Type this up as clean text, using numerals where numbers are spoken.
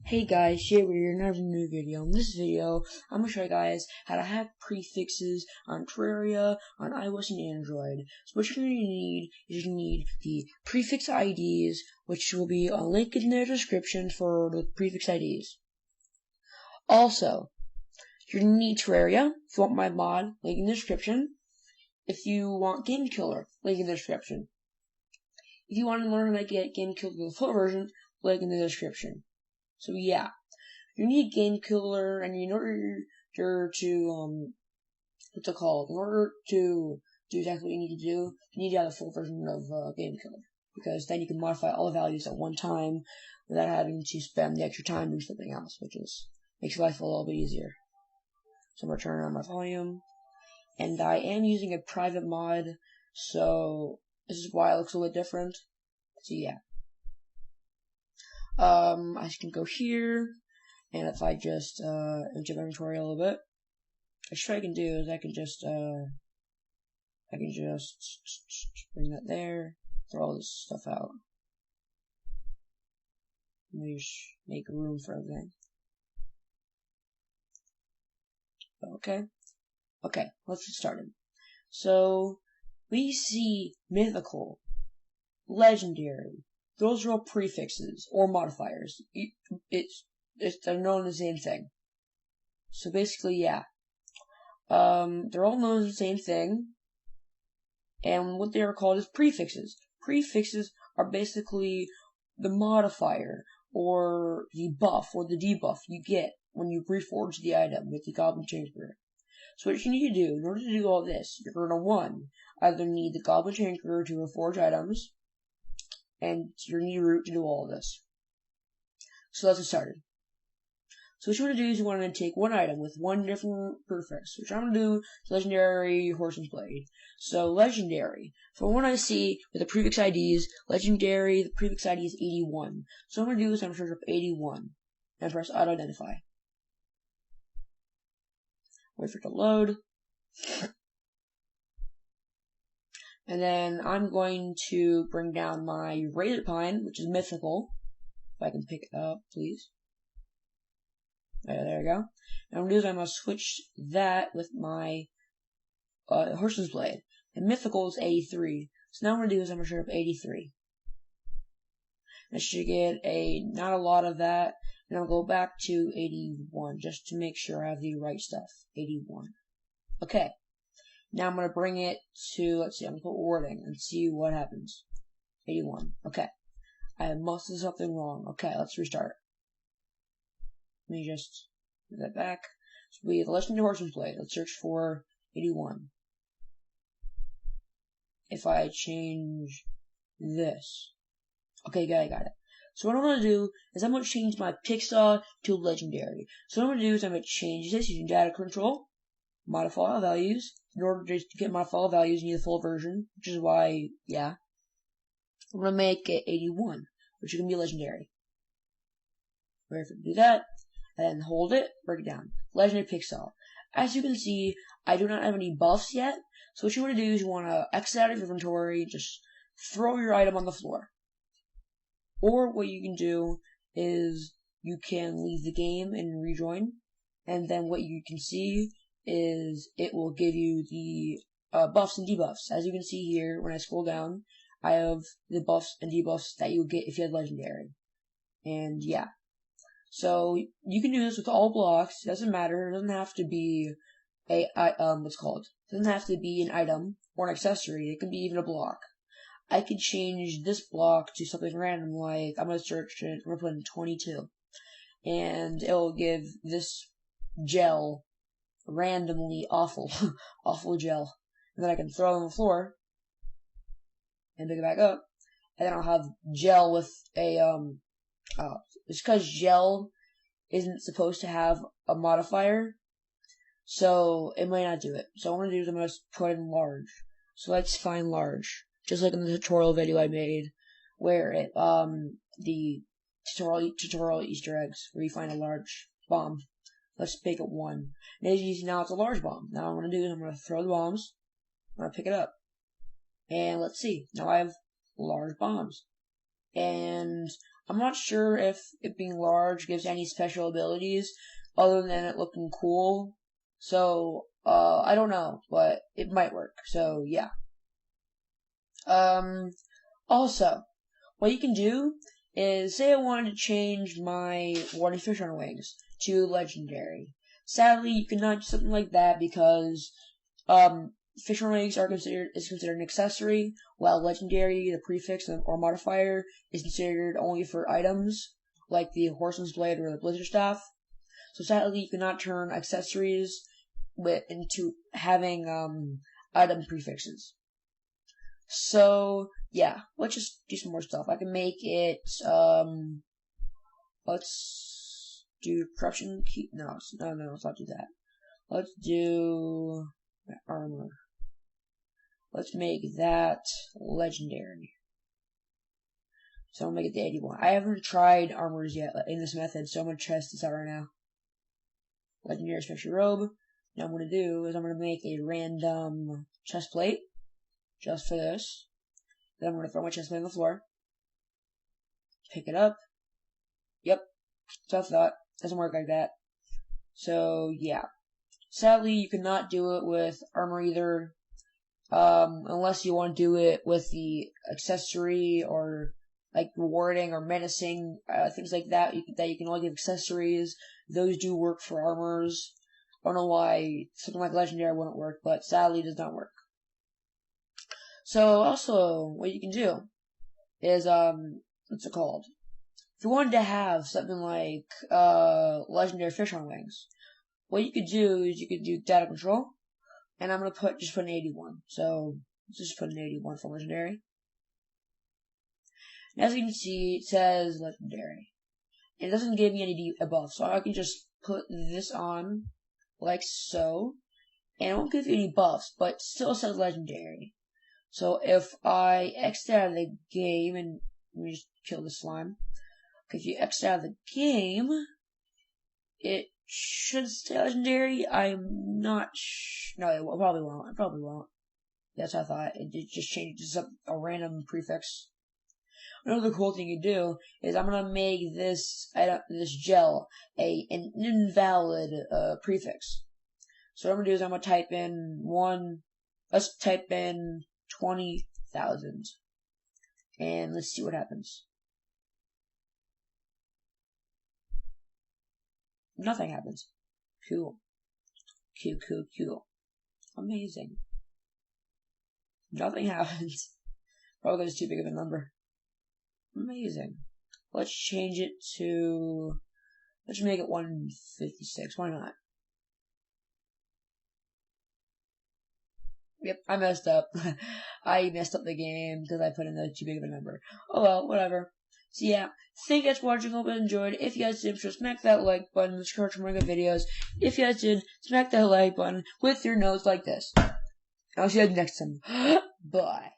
Hey guys, Jbro here, and I have a new video. In this video, I'm going to show you guys how to hack prefixes on Terraria, on iOS and Android. So what you're going to need is you need the prefix IDs, which will be a link in the description for the prefix IDs. Also, you're going to need Terraria, if you want my mod, link in the description. If you want Game Killer, link in the description. If you want to learn how to get Game Killer the full version, link in the description. So yeah, you need Game Killer, and in order to what's it called? In order to do exactly what you need to do, you need to have the full version of Game Killer, because then you can modify all the values at one time without having to spend the extra time doing something else, which makes life a little bit easier. So I'm gonna turn on my volume, and I am using a private mod, so this is why it looks a little bit different. So yeah. I can go here, and if I just, into my inventory a little bit, what I can do is I can just bring that there, throw all this stuff out. Let me just make room for everything. Okay, let's get started. So, we see mythical, legendary. Those are all prefixes or modifiers. They're known as the same thing. So basically, yeah. They're all known as the same thing. And what they are called is prefixes. Prefixes are basically the modifier or the buff or the debuff you get when you reforge the item with the Goblin Changeler. So what you need to do, in order to do all this, you're going to either need the Goblin Changeler to reforge items, and you need a route to do all of this. So let's get started. So what you want to do is you want to take one item with one different prefix, which I'm going to do is Legendary Horseman's Blade. So Legendary, from what I see with the prefix IDs, Legendary, the prefix ID is 81. So what I'm going to do is I'm going to search up 81 and press Auto-Identify. Wait for it to load. And then I'm going to bring down my Razor Pine, which is mythical. If I can pick it up, please. There we go. And I'm going to do is I'm going to switch that with my Horseman's Blade. And mythical is 83. So now what I'm going to do is I'm going to search up 83. I should get not a lot of that. And I'll go back to 81 just to make sure I have the right stuff. 81. Okay. Now I'm going to bring it to, let's see, I'm going to put wording and see what happens. 81. Okay. I must have something wrong. Okay, let's restart. Let me just put that back. So we have the Legendary Horseman's Blade. Let's search for 81. If I change this. Okay, I got it. So what I'm going to do is I'm going to change my Pixar to Legendary. So what I'm going to do is I'm going to change this using data control, modify values. In order to get modifier values, you need the full version, which is why, yeah. I'm going to make it 81, which is going to be legendary. Wait for it to do that, and hold it, break it down. Legendary Pixel. As you can see, I do not have any buffs yet, so what you want to do is you want to exit out of your inventory, just throw your item on the floor. Or what you can do is you can leave the game and rejoin, and then what you can see is it will give you the buffs and debuffs. As you can see here, when I scroll down, I have the buffs and debuffs that you would get if you had Legendary. And yeah. So you can do this with all blocks. It doesn't matter. It doesn't have to be what's called. It doesn't have to be an item or an accessory. It can be even a block. I could change this block to something random, like I'm gonna search it. I'm gonna put in 22, and it will give this gel randomly awful gel, and then I can throw it on the floor and pick it back up, and then I'll have gel with a it's because gel isn't supposed to have a modifier, so it might not do it. So what I'm gonna do is I'm gonna put in large. So let's find large, just like in the tutorial video I made, where the tutorial Easter eggs, where you find a large bomb. Let's make it 1. And as you see now, it's a large bomb. Now what I'm going to do is I'm going to throw the bombs. I'm going to pick it up. And let's see. Now I have large bombs. And I'm not sure if it being large gives any special abilities other than it looking cool. So, I don't know, but it might work. So, yeah. Also, what you can do is, say I wanted to change my water fish on wings to legendary. Sadly, you cannot do something like that because, fish on wings is considered an accessory, while legendary, the prefix or modifier, is considered only for items, like the horseman's blade or the blizzard staff. So sadly, you cannot turn accessories into having, item prefixes. So, yeah, let's just do some more stuff. I can make it, let's do corruption key. No, let's not do that. Let's do armor. Let's make that legendary. So I'll make it the 81. I haven't tried armors yet in this method, so I'm going to test this out right now. Legendary special robe. Now what I'm going to do is I'm going to make a random chest plate. Just for this. Then I'm going to throw my chest plate on the floor. Pick it up. Yep. So I thought. Doesn't work like that. So, yeah. Sadly, you cannot do it with armor either. Unless you want to do it with the accessory or like rewarding or menacing, things like that. That you can only give accessories. Those do work for armors. I don't know why something like legendary wouldn't work, but sadly it does not work. So, also, what you can do is, what's it called? If you wanted to have something like, legendary fish on wings, what you could do is you could do data control, and I'm gonna just put an 81. So, let's just put an 81 for legendary. And as you can see, it says legendary. And it doesn't give me any above, so I can just put this on, like so, and it won't give you any buffs, but still says legendary. So if I exit out of the game, and let me just kill the slime. If you exit out of the game, it should stay legendary. I'm not no, it probably won't. It probably won't. That's what I thought. It just changes up a random prefix. Another cool thing you do is I'm gonna make this gel an invalid prefix. So what I'm gonna do is I'm gonna type in let's type in 20,000. And let's see what happens. Nothing happens. Cool. Cool. Amazing. Nothing happens. Probably because it's too big of a number. Amazing. Let's change it to, let's make it 156. Why not? Yep, I messed up. I messed up the game because I put in too big of a number. Oh well, whatever. So yeah, thank you guys for watching. Hope you enjoyed. If you guys did, so smack that like button. Subscribe for more good videos. If you guys did, smack that like button with your nose like this. I'll see you guys next time. Bye.